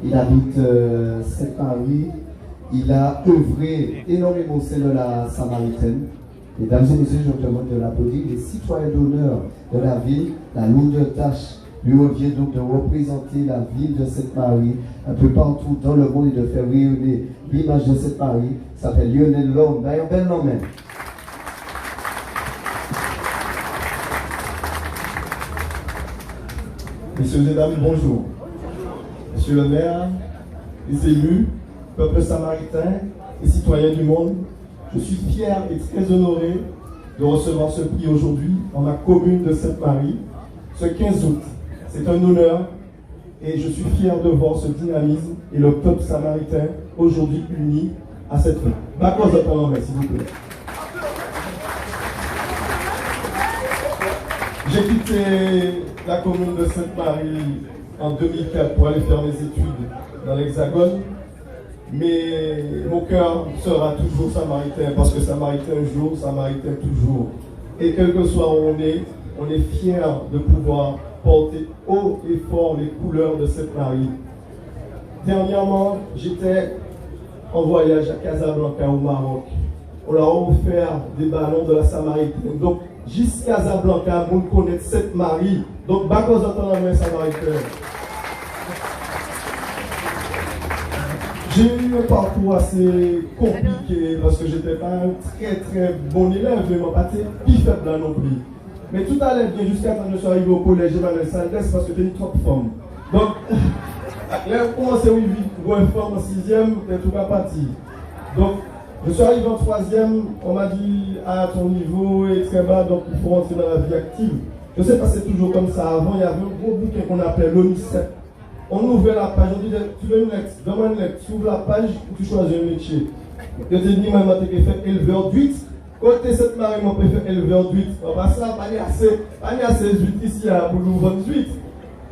Il habite Sainte-Marie. Il a œuvré énormément au sein de la Samaritaine. Mesdames et messieurs, je vous demande de l'applaudir. Les citoyens d'honneur de la ville, la lourde tâche lui revient donc de représenter la ville de Sainte-Marie un peu partout dans le monde et de faire rayonner l'image de Sainte-Marie. Il s'appelle Lionel Lom. D'ailleurs, bel nom même. Messieurs et dames, bonjour. Monsieur le maire, les élus, peuple samaritain et citoyens du monde, je suis fier et très honoré de recevoir ce prix aujourd'hui dans ma commune de Sainte-Marie, ce 15 août. C'est un honneur et je suis fier de voir ce dynamisme et le peuple samaritain aujourd'hui uni à cette fin. Bacos à parole, s'il vous plaît. J'ai quitté la commune de Sainte-Marie en 2004 pour aller faire mes études dans l'Hexagone, mais mon cœur sera toujours samaritain parce que samaritain un jour, samaritain toujours. Et quel que soit où on est fiers de pouvoir porter haut et fort les couleurs de Sainte-Marie. Dernièrement, j'étais en voyage à Casablanca au Maroc. On leur a offert des ballons de la Samaritaine. Donc, jusqu'à Casablanca, vous connaissez Sainte-Marie. Donc, bacos entend la main Samaritaine. J'ai eu un parcours assez compliqué parce que j'étais pas un très bon élève, je ne m'en pas plus faible là non plus. Mais tout allait bien jusqu'à quand je suis arrivé au collège Emmanuel Saldes parce que j'étais une trop femme. Donc, là, j'ai commencé à vivre une femme en 6e, et tout cas parti. Donc, je suis arrivé en 3e, on m'a dit à ton niveau est très bas, donc il faut rentrer dans la vie active. Je sais pas, c'est toujours comme ça. Avant, il y avait un gros bouquin qu'on appelait l'ONICEP. On ouvrait la page, on dit tu veux une lettre, donne-moi une lettre, tu ouvres la page où tu choisis un métier. Je te dis, moi, je fait éleveur d'huîtres. Côté cette marée, moi, je préfère éleveur d'huîtres. On va ça, pas assez d'huîtres ici pour nous vendre d'huîtres.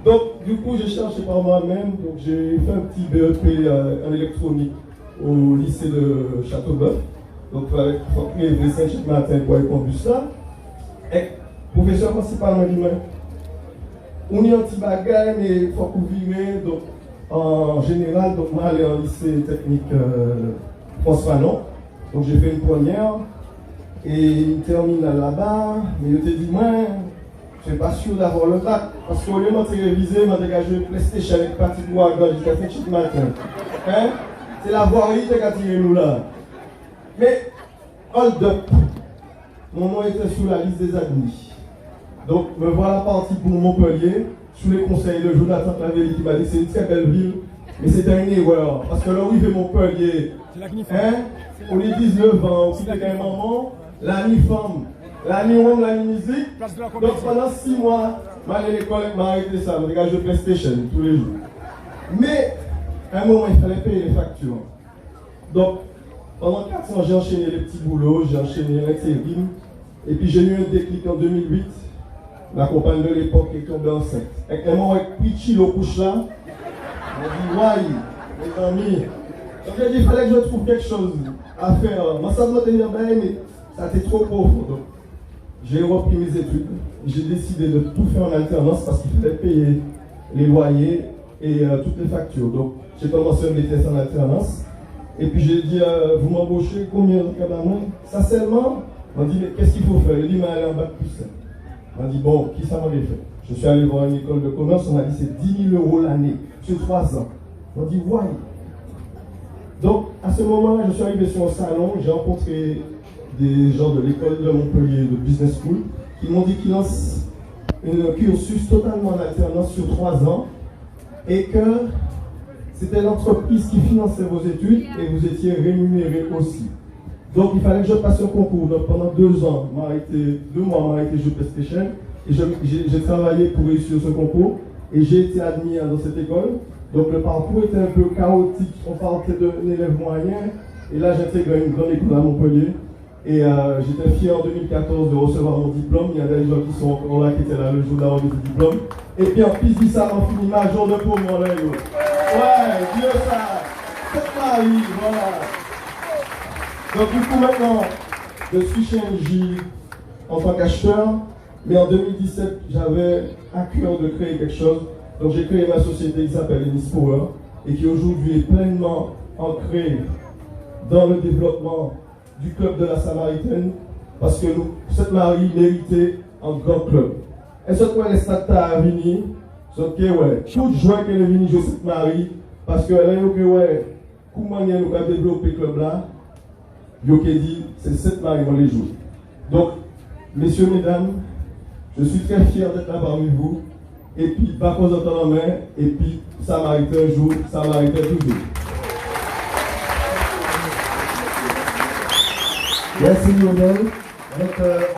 Donc, du coup, j'ai cherché par moi-même, donc j'ai fait un petit BEP en électronique au lycée de Châteauboeuf. Donc, il faut que les chaque matin pour aller conduire ça. Et le professeur principal m'a dit, on est un petit bagage, mais il faut qu'on vive. Donc, en général, donc, moi, j'allais en lycée technique François Fanon. Donc, j'ai fait une première et une terminale là-bas. Mais je t'ai dit, moi, je ne suis pas sûr d'avoir le bac. Parce qu'au lieu de m'être révisé, je m'ai dégagé une PlayStation avec partie de moi jusqu'à 5 du matin. Hein? C'est la voirie qui a tiré nous là. Mais, hold up. Mon nom était sur la liste des admis. Donc, me voilà parti pour Montpellier, sous les conseils de Jonathan Clavelli qui m'a dit c'est une très belle ville, mais c'était une erreur. Parce que là où il fait Montpellier, hein, on est 19 ans, aussi des maman, la ni-femme, la ni-homme, la ni-musique. Donc pendant 6 mois, je suis allé à l'école, je arrêté ça, je dégage de PlayStation tous les jours. Mais, à un moment, il fallait payer les factures. Donc, pendant 4 ans, j'ai enchaîné les petits boulots, j'ai enchaîné l'intérim, et puis j'ai eu un déclic en 2008. La compagne de l'époque est tombée enceinte. Et quand moi, avec Pichi, le couche là, on dit, ouais, mes amis. Donc j'ai dit, il fallait que je trouve quelque chose à faire. Moi, ça doit tenir bien, mais ça était trop profond. Donc, j'ai repris mes études. J'ai décidé de tout faire en alternance parce qu'il fallait payer les loyers et toutes les factures. Donc, j'ai commencé un BTS en alternance. Et puis, j'ai dit, vous m'embauchez combien de cabamons? Ça seulement, on dit, mais qu'est-ce qu'il faut faire? Il dit, mais allez en bac plus 5. On m'a dit, bon, qui ça m'avait fait? Je suis allé voir une école de commerce, on m'a dit, c'est 10 000 € l'année, sur 3 ans. On m'a dit, why? Donc, à ce moment-là, je suis arrivé sur un salon, j'ai rencontré des gens de l'école de Montpellier, de Business School, qui m'ont dit qu'ils lancent un cursus totalement en alternance sur 3 ans, et que c'était l'entreprise qui finançait vos études, et vous étiez rémunéré aussi. Donc il fallait que je passe un concours. Donc pendant 2 ans, 2 mois, je m'ai arrêté jeu PlayStation. Et j'ai travaillé pour réussir ce concours. Et j'ai été admis dans cette école. Donc le parcours était un peu chaotique. On partait d'un élève moyen. Et là, j'intègre une grande école à Montpellier. Et j'étais fier en 2014 de recevoir mon diplôme. Il y a des gens qui sont encore là, qui étaient là le jour de la remise du diplôme. Et puis en plus, ça m'a fini ma journée pour moi. Là, ouais, Dieu ça. C'est Marie, voilà. Donc du coup maintenant, je suis chez NJ en tant qu'acheteur, mais en 2017, j'avais à cœur de créer quelque chose. Donc j'ai créé ma société qui s'appelle Enis Power. et qui aujourd'hui est pleinement ancré dans le développement du club de la Samaritaine, parce que nous, cette Marie méritait un grand club. Et ce que les stades à venir, ce que ouais, tout joie qu'elle est venue jouer cette Marie, parce que là, que ouais, comment nous avons développé le club là, yo qui dit, c'est cette Marie qui va les jouer. Donc, messieurs, mesdames, je suis très fier d'être là parmi vous. Et puis, pas qu'on entend la main, et puis, Samaritain joue, Samaritain toujours. Merci Lionel.